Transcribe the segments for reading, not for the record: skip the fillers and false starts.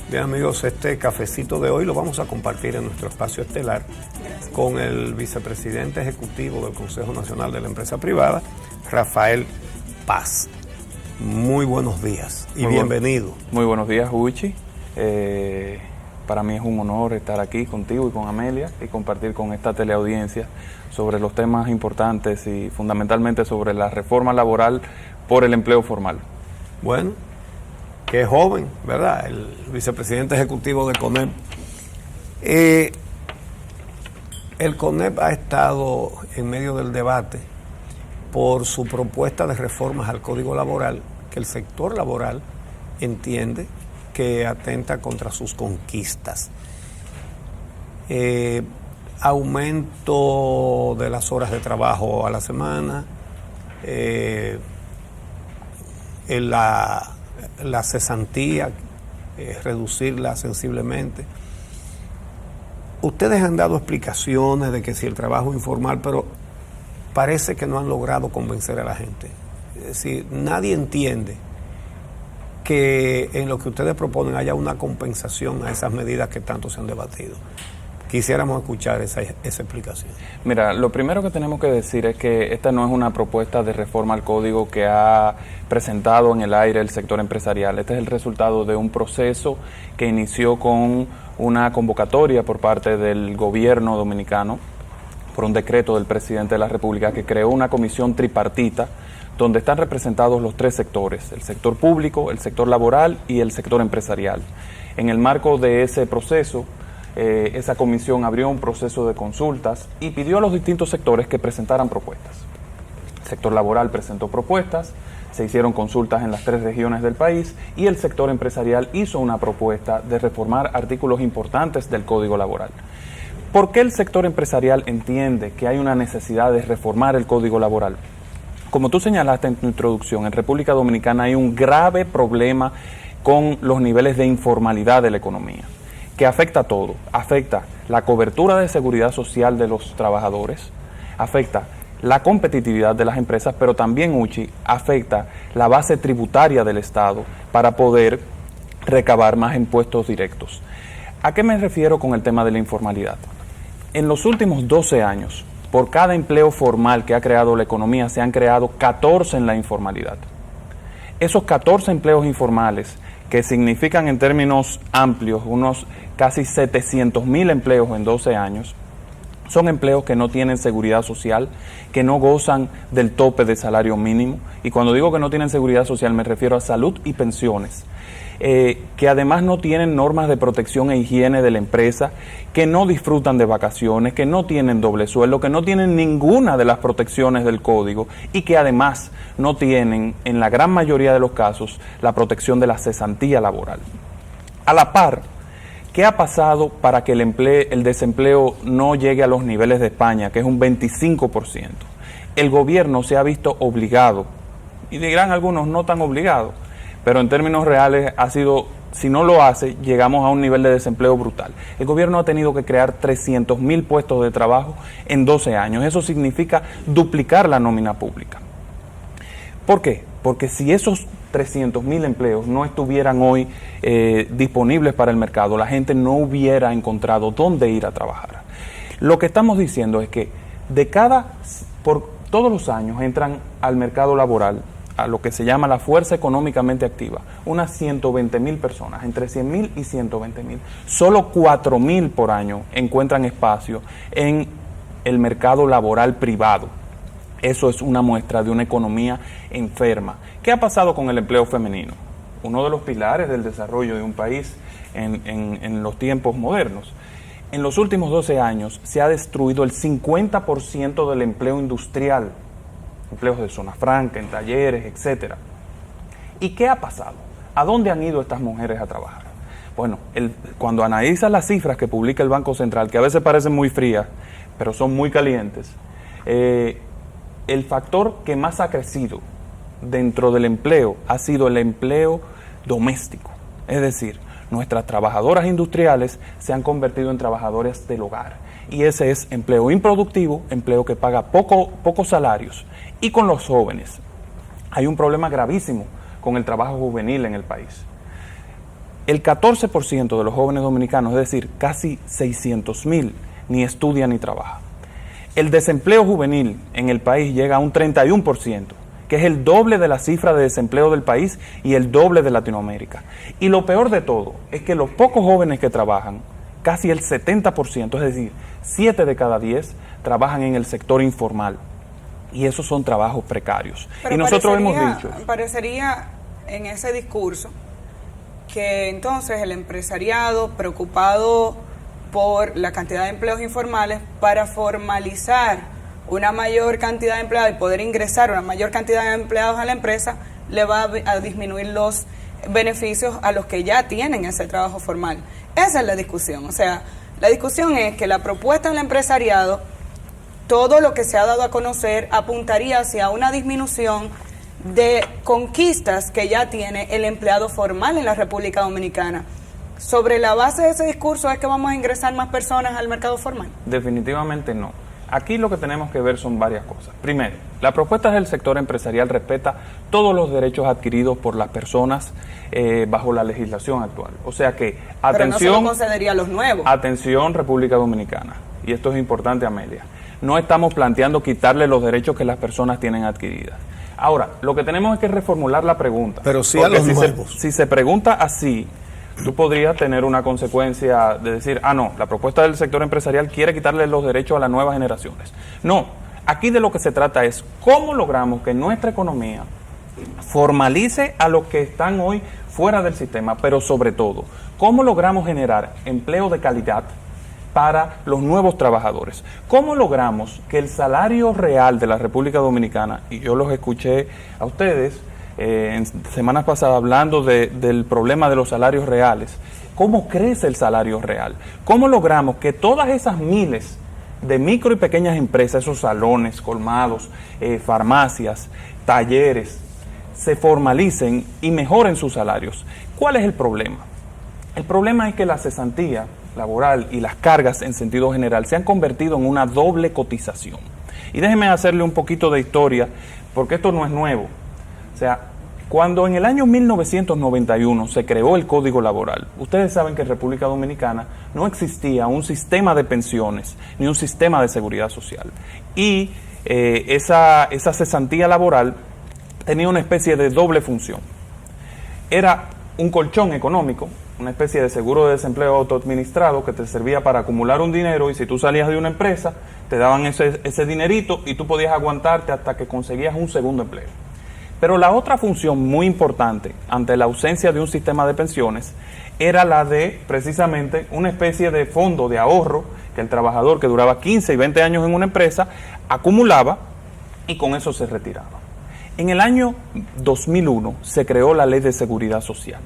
Bien amigos, este cafecito de hoy lo vamos a compartir en nuestro espacio estelar con el vicepresidente ejecutivo del Consejo Nacional de la Empresa Privada, Rafael Paz. Muy buenos días y bienvenido. Muy buenos días, Uchi. Para mí es un honor estar aquí contigo y con Amelia y compartir con esta teleaudiencia sobre los temas importantes y fundamentalmente sobre la reforma laboral por el empleo formal. Bueno, qué joven, ¿verdad? El vicepresidente ejecutivo de CONEP. El CONEP ha estado en medio del debate por su propuesta de reformas al Código Laboral, que el sector laboral entiende que atenta contra sus conquistas. Aumento de las horas de trabajo a la semana, la cesantía, reducirla sensiblemente. Ustedes han dado explicaciones de que si el trabajo informal, pero parece que no han logrado convencer a la gente. Es decir, nadie entiende que en lo que ustedes proponen haya una compensación a esas medidas que tanto se han debatido. Quisiéramos escuchar esa explicación. Mira, lo primero que tenemos que decir es que esta no es una propuesta de reforma al código que ha presentado en el aire el sector empresarial. Este es el resultado de un proceso que inició con una convocatoria por parte del gobierno dominicano por un decreto del presidente de la República que creó una comisión tripartita donde están representados los tres sectores, el sector público, el sector laboral y el sector empresarial. En el marco de ese proceso, esa comisión abrió un proceso de consultas y pidió a los distintos sectores que presentaran propuestas. El sector laboral presentó propuestas, se hicieron consultas en las 3 regiones del país y el sector empresarial hizo una propuesta de reformar artículos importantes del Código Laboral. ¿Por qué el sector empresarial entiende que hay una necesidad de reformar el Código Laboral? Como tú señalaste en tu introducción, en República Dominicana hay un grave problema con los niveles de informalidad de la economía, que afecta a todo. Afecta la cobertura de seguridad social de los trabajadores, afecta la competitividad de las empresas, pero también, Uchi, afecta la base tributaria del Estado para poder recabar más impuestos directos. ¿A qué me refiero con el tema de la informalidad? En los últimos 12 años, por cada empleo formal que ha creado la economía, se han creado 14 en la informalidad. Esos 14 empleos informales, que significan en términos amplios unos casi 700,000 empleos en 12 años, son empleos que no tienen seguridad social, que no gozan del tope de salario mínimo, y cuando digo que no tienen seguridad social me refiero a salud y pensiones, que además no tienen normas de protección e higiene de la empresa, que no disfrutan de vacaciones, que no tienen doble sueldo, que no tienen ninguna de las protecciones del código y que además no tienen, en la gran mayoría de los casos, la protección de la cesantía laboral. A la par, ¿qué ha pasado para que el desempleo no llegue a los niveles de España, que es un 25%? El gobierno se ha visto obligado, y dirán algunos no tan obligado, pero en términos reales ha sido, si no lo hace, llegamos a un nivel de desempleo brutal. El gobierno ha tenido que crear 300,000 puestos de trabajo en 12 años. Eso significa duplicar la nómina pública. ¿Por qué? Porque si esos 300,000 empleos no estuvieran hoy disponibles para el mercado, la gente no hubiera encontrado dónde ir a trabajar. Lo que estamos diciendo es que por todos los años entran al mercado laboral, a lo que se llama la fuerza económicamente activa, unas 120,000 personas, entre 100,000 y 120,000. Solo 4,000 por año encuentran espacio en el mercado laboral privado. Eso es una muestra de una economía enferma. ¿Qué ha pasado con el empleo femenino? Uno de los pilares del desarrollo de un país en los tiempos modernos. En los últimos 12 años se ha destruido el 50% del empleo industrial, empleos de zona franca, en talleres, etcétera. ¿Y qué ha pasado? ¿A dónde han ido estas mujeres a trabajar? Bueno, cuando analizas las cifras que publica el Banco Central, que a veces parecen muy frías, pero son muy calientes, el factor que más ha crecido dentro del empleo ha sido el empleo doméstico. Es decir, nuestras trabajadoras industriales se han convertido en trabajadoras del hogar. Y ese es empleo improductivo, empleo que paga pocos salarios. Y con los jóvenes hay un problema gravísimo con el trabajo juvenil en el país. el 14% de los jóvenes dominicanos, es decir, casi 600,000, ni estudia ni trabaja. El desempleo juvenil en el país llega a un 31%, que es el doble de la cifra de desempleo del país y el doble de Latinoamérica. Y lo peor de todo es que los pocos jóvenes que trabajan, casi el 70%, es decir, 7 de cada 10, trabajan en el sector informal. Y esos son trabajos precarios. Pero y nosotros hemos dicho... Parecería en ese discurso que entonces el empresariado, preocupado por la cantidad de empleos informales, para formalizar una mayor cantidad de empleados y poder ingresar una mayor cantidad de empleados a la empresa, le va a disminuir los beneficios a los que ya tienen ese trabajo formal. Esa es la discusión. O sea, la discusión es que la propuesta del empresariado, todo lo que se ha dado a conocer, apuntaría hacia una disminución de conquistas que ya tiene el empleado formal en la República Dominicana. ¿Sobre la base de ese discurso es que vamos a ingresar más personas al mercado formal? Definitivamente no. Aquí lo que tenemos que ver son varias cosas. Primero, la propuesta del sector empresarial respeta todos los derechos adquiridos por las personas bajo la legislación actual. O sea que, atención... Pero no se lo concedería a los nuevos. Atención, República Dominicana. Y esto es importante, Amelia. No estamos planteando quitarle los derechos que las personas tienen adquiridas. Ahora, lo que tenemos es que reformular la pregunta. Pero sí a los nuevos. Si se pregunta así, tú podrías tener una consecuencia de decir, no, la propuesta del sector empresarial quiere quitarle los derechos a las nuevas generaciones. No, aquí de lo que se trata es cómo logramos que nuestra economía formalice a los que están hoy fuera del sistema, pero sobre todo, cómo logramos generar empleo de calidad para los nuevos trabajadores. ¿Cómo logramos que el salario real de la República Dominicana, y yo los escuché a ustedes en semanas pasadas hablando del problema de los salarios reales, cómo crece el salario real? ¿Cómo logramos que todas esas miles de micro y pequeñas empresas, esos salones, colmados, farmacias, talleres, se formalicen y mejoren sus salarios? ¿Cuál es el problema? El problema es que la cesantía laboral y las cargas en sentido general se han convertido en una doble cotización. Y déjenme hacerle un poquito de historia, porque esto no es nuevo. O sea, cuando en el año 1991 se creó el Código Laboral, ustedes saben que en República Dominicana no existía un sistema de pensiones ni un sistema de seguridad social. Y esa cesantía laboral tenía una especie de doble función. Era un colchón económico, una especie de seguro de desempleo autoadministrado que te servía para acumular un dinero, y si tú salías de una empresa, te daban ese dinerito y tú podías aguantarte hasta que conseguías un segundo empleo. Pero la otra función muy importante ante la ausencia de un sistema de pensiones era la de precisamente una especie de fondo de ahorro que el trabajador que duraba 15 y 20 años en una empresa acumulaba y con eso se retiraba. En el año 2001 se creó la Ley de Seguridad Social.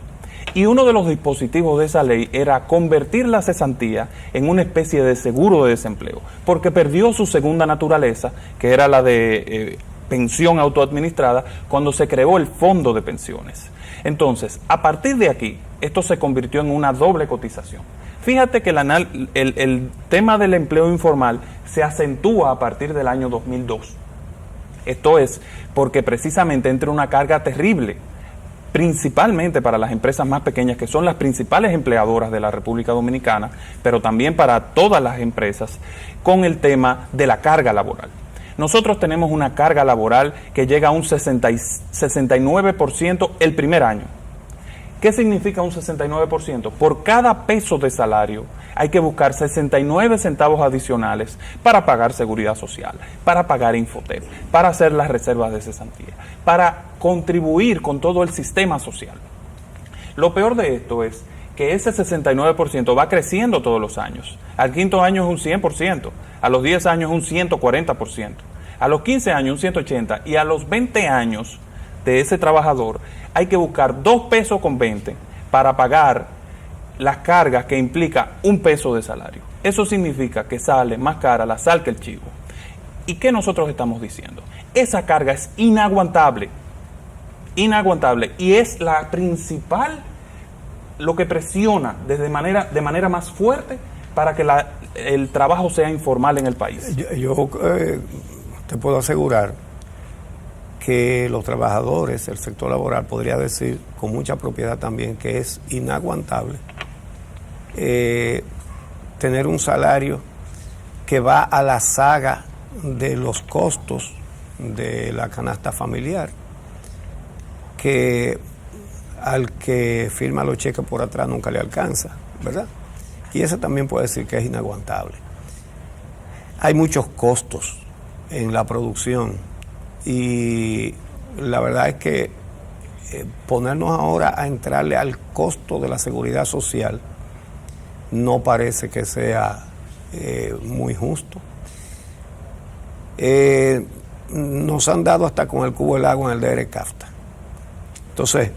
Y uno de los dispositivos de esa ley era convertir la cesantía en una especie de seguro de desempleo, porque perdió su segunda naturaleza, que era la de pensión autoadministrada, cuando se creó el fondo de pensiones. Entonces, a partir de aquí, esto se convirtió en una doble cotización. Fíjate que el tema del empleo informal se acentúa a partir del año 2002. Esto es porque precisamente entra una carga terrible, principalmente para las empresas más pequeñas, que son las principales empleadoras de la República Dominicana, pero también para todas las empresas, con el tema de la carga laboral. Nosotros tenemos una carga laboral que llega a un 69% el primer año. ¿Qué significa un 69%? Por cada peso de salario hay que buscar 69 centavos adicionales para pagar seguridad social, para pagar Infotep, para hacer las reservas de cesantía, para contribuir con todo el sistema social. Lo peor de esto es que ese 69% va creciendo todos los años. Al quinto año es un 100%, a los 10 años es un 140%, a los 15 años un 180% y a los 20 años de ese trabajador hay que buscar 2 pesos con 20 para pagar las cargas que implica un peso de salario. Eso significa que sale más cara la sal que el chivo. ¿Y qué nosotros estamos diciendo? Esa carga es inaguantable, y es la principal, lo que presiona de manera más fuerte para que el trabajo sea informal en el país. Yo te puedo asegurar que los trabajadores, el sector laboral, podría decir con mucha propiedad también que es inaguantable tener un salario que va a la saga de los costos de la canasta familiar, que al que firma los cheques por atrás nunca le alcanza, ¿verdad? Y eso también puede decir que es inaguantable. Hay muchos costos en la producción y la verdad es que ponernos ahora a entrarle al costo de la seguridad social no parece que sea muy justo. Nos han dado hasta con el cubo del agua en el DR CAFTA. Entonces,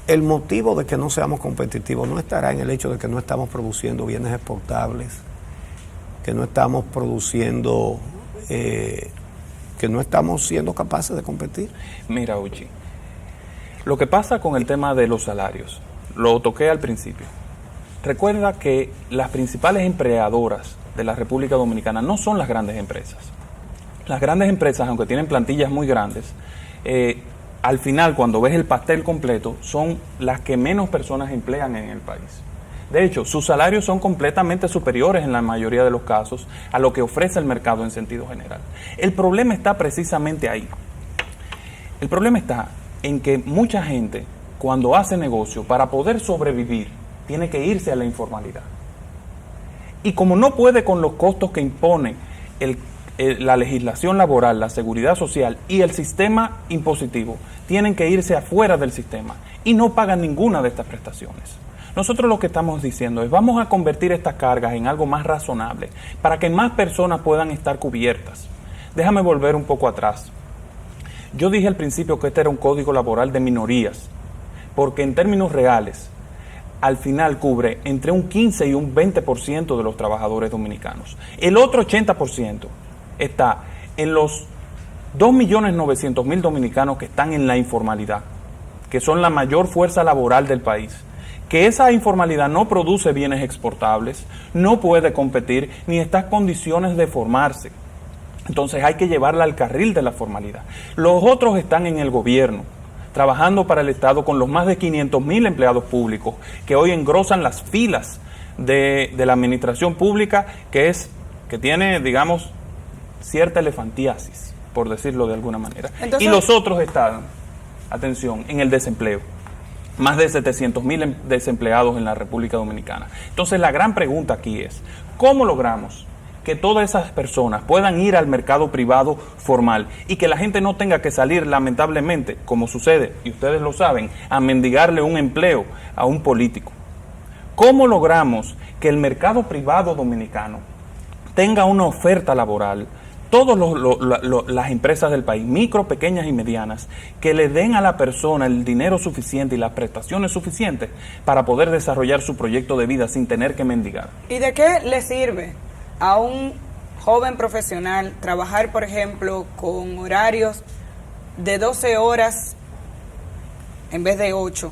el motivo de que no seamos competitivos no estará en el hecho de que no estamos produciendo bienes exportables, que no estamos produciendo, que no estamos siendo capaces de competir. Mira, Uchi, lo que pasa con el tema de los salarios, lo toqué al principio. Recuerda que las principales empleadoras de la República Dominicana no son las grandes empresas. Las grandes empresas, aunque tienen plantillas muy grandes, al final, cuando ves el pastel completo, son las que menos personas emplean en el país. De hecho, sus salarios son completamente superiores en la mayoría de los casos a lo que ofrece el mercado en sentido general. El problema está precisamente ahí. El problema está en que mucha gente, cuando hace negocio, para poder sobrevivir, tiene que irse a la informalidad. Y como no puede con los costos que impone la legislación laboral, la seguridad social y el sistema impositivo, tienen que irse afuera del sistema y no pagan ninguna de estas prestaciones. Nosotros lo que estamos diciendo es vamos a convertir estas cargas en algo más razonable para que más personas puedan estar cubiertas. Déjame volver un poco atrás. Yo dije al principio que este era un código laboral de minorías, porque en términos reales, al final cubre entre un 15 y un 20% de los trabajadores dominicanos. El otro 80% está en los 2.900.000 dominicanos que están en la informalidad, que son la mayor fuerza laboral del país, que esa informalidad no produce bienes exportables, no puede competir, ni está en condiciones de formarse. Entonces hay que llevarla al carril de la formalidad. Los otros están en el gobierno, trabajando para el Estado con los más de 500.000 empleados públicos que hoy engrosan las filas de la administración pública, que tiene, digamos, cierta elefantiasis, por decirlo de alguna manera. Entonces, y los otros están, atención, en el desempleo. Más de 700.000 desempleados en la República Dominicana. Entonces la gran pregunta aquí es, ¿cómo logramos que todas esas personas puedan ir al mercado privado formal y que la gente no tenga que salir, lamentablemente, como sucede, y ustedes lo saben, a mendigarle un empleo a un político? ¿Cómo logramos que el mercado privado dominicano tenga una oferta laboral, todas las empresas del país, micro, pequeñas y medianas, que le den a la persona el dinero suficiente y las prestaciones suficientes para poder desarrollar su proyecto de vida sin tener que mendigar? ¿Y de qué le sirve a un joven profesional trabajar, por ejemplo, con horarios de 12 horas en vez de 8,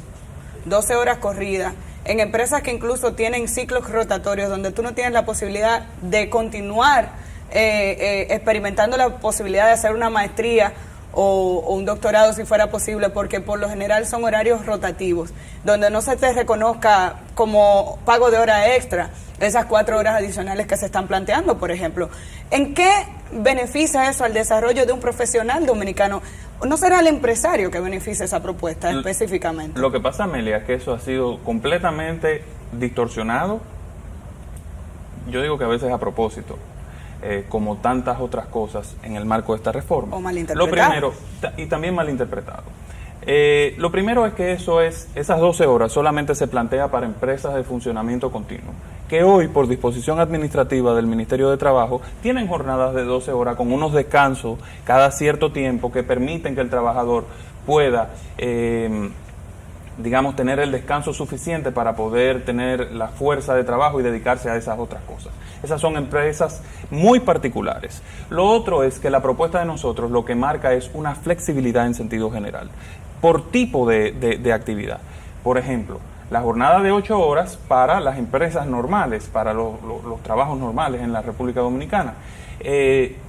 12 horas corridas, en empresas que incluso tienen ciclos rotatorios donde tú no tienes la posibilidad de continuar experimentando la posibilidad de hacer una maestría o un doctorado si fuera posible, porque por lo general son horarios rotativos, donde no se te reconozca como pago de hora extra esas 4 horas adicionales que se están planteando, por ejemplo? ¿En qué beneficia eso al desarrollo de un profesional dominicano? ¿No será el empresario que beneficia esa propuesta específicamente? Lo que pasa, Amelia, es que eso ha sido completamente distorsionado, yo digo que a veces a propósito, como tantas otras cosas en el marco de esta reforma. O malinterpretado. Lo primero, y también malinterpretado. Lo primero es que esas 12 horas solamente se plantea para empresas de funcionamiento continuo, que hoy, por disposición administrativa del Ministerio de Trabajo, tienen jornadas de 12 horas con unos descansos cada cierto tiempo que permiten que el trabajador pueda, digamos, tener el descanso suficiente para poder tener la fuerza de trabajo y dedicarse a esas otras cosas. Esas son empresas muy particulares. Lo otro es que la propuesta de nosotros lo que marca es una flexibilidad en sentido general, por tipo de actividad. Por ejemplo, la jornada de 8 horas para las empresas normales, para los trabajos normales en la República Dominicana.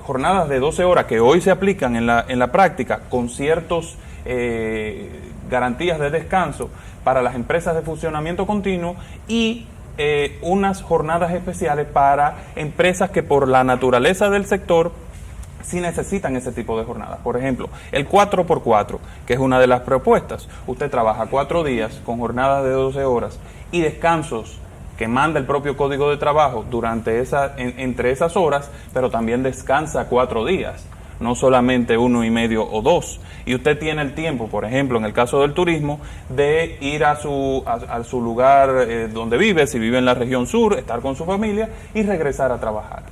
jornadas de 12 horas que hoy se aplican en la práctica con ciertos garantías de descanso para las empresas de funcionamiento continuo y unas jornadas especiales para empresas que por la naturaleza del sector sí necesitan ese tipo de jornadas. Por ejemplo, el 4x4, que es una de las propuestas. Usted trabaja 4 días con jornadas de 12 horas y descansos que manda el propio Código de Trabajo durante entre esas horas, pero también descansa 4 días, no solamente 1,5 o 2. Y usted tiene el tiempo, por ejemplo, en el caso del turismo, de ir a su lugar donde vive, si vive en la región sur, estar con su familia y regresar a trabajar.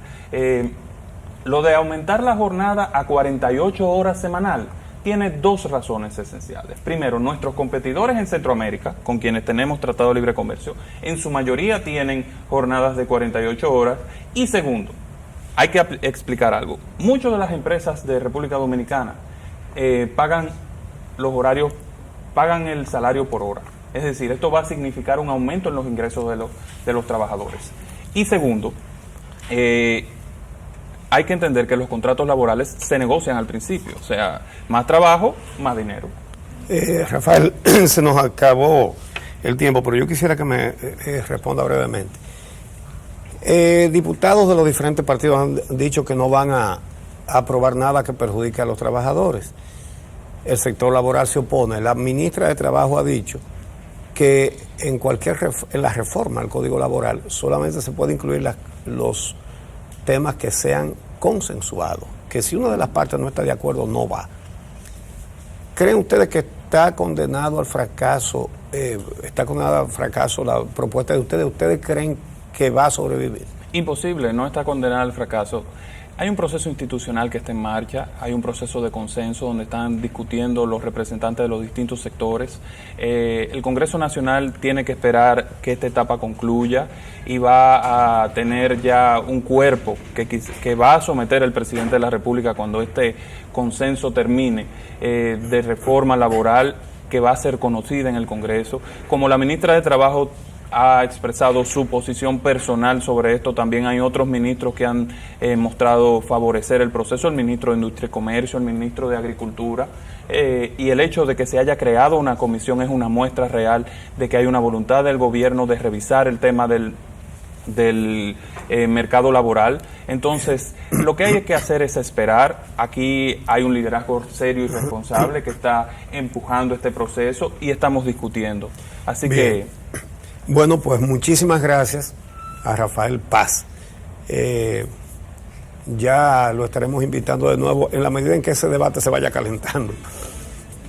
Lo de aumentar la jornada a 48 horas semanal tiene 2 razones esenciales. Primero, nuestros competidores en Centroamérica, con quienes tenemos tratado de libre comercio, en su mayoría tienen jornadas de 48 horas. Y segundo, hay que explicar algo. Muchas de las empresas de República Dominicana pagan el salario por hora. Es decir, esto va a significar un aumento en los ingresos de los trabajadores. Y segundo, hay que entender que los contratos laborales se negocian al principio, o sea, más trabajo, más dinero. Rafael, se nos acabó el tiempo, pero yo quisiera que me responda brevemente. Diputados de los diferentes partidos han dicho que no van a aprobar nada que perjudique a los trabajadores. El sector laboral se opone. La ministra de Trabajo ha dicho que en la reforma al Código Laboral solamente se puede incluir los temas que sean consensuados, que si una de las partes no está de acuerdo, no va. ¿Creen ustedes que está condenada al fracaso la propuesta de ustedes? ¿Ustedes creen que va a sobrevivir? Imposible, no está condenada al fracaso. Hay un proceso institucional que está en marcha, hay un proceso de consenso donde están discutiendo los representantes de los distintos sectores. El Congreso Nacional tiene que esperar que esta etapa concluya y va a tener ya un cuerpo que va a someter el presidente de la República cuando este consenso termine de reforma laboral que va a ser conocida en el Congreso. Como la ministra de Trabajo ha expresado su posición personal sobre esto, también hay otros ministros que han mostrado favorecer el proceso, el ministro de Industria y Comercio, el ministro de Agricultura, y el hecho de que se haya creado una comisión es una muestra real de que hay una voluntad del gobierno de revisar el tema del mercado laboral. Entonces, lo que hay que hacer es esperar. Aquí hay un liderazgo serio y responsable que está empujando este proceso y estamos discutiendo. Así Bien. Bueno, pues muchísimas gracias a Rafael Paz. Ya lo estaremos invitando de nuevo en la medida en que ese debate se vaya calentando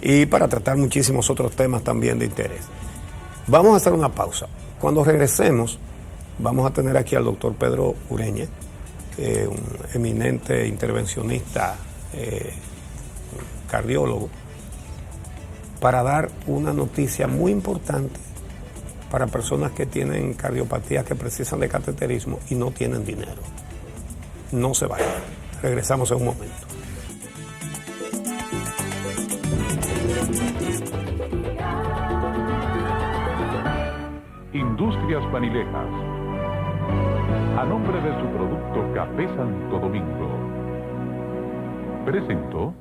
y para tratar muchísimos otros temas también de interés. Vamos a hacer una pausa. Cuando regresemos, vamos a tener aquí al doctor Pedro Ureña, un eminente intervencionista, cardiólogo, para dar una noticia muy importante para personas que tienen cardiopatías que precisan de cateterismo y no tienen dinero. No se vayan. Regresamos en un momento. Industrias Vanilejas. A nombre de su producto Café Santo Domingo, presentó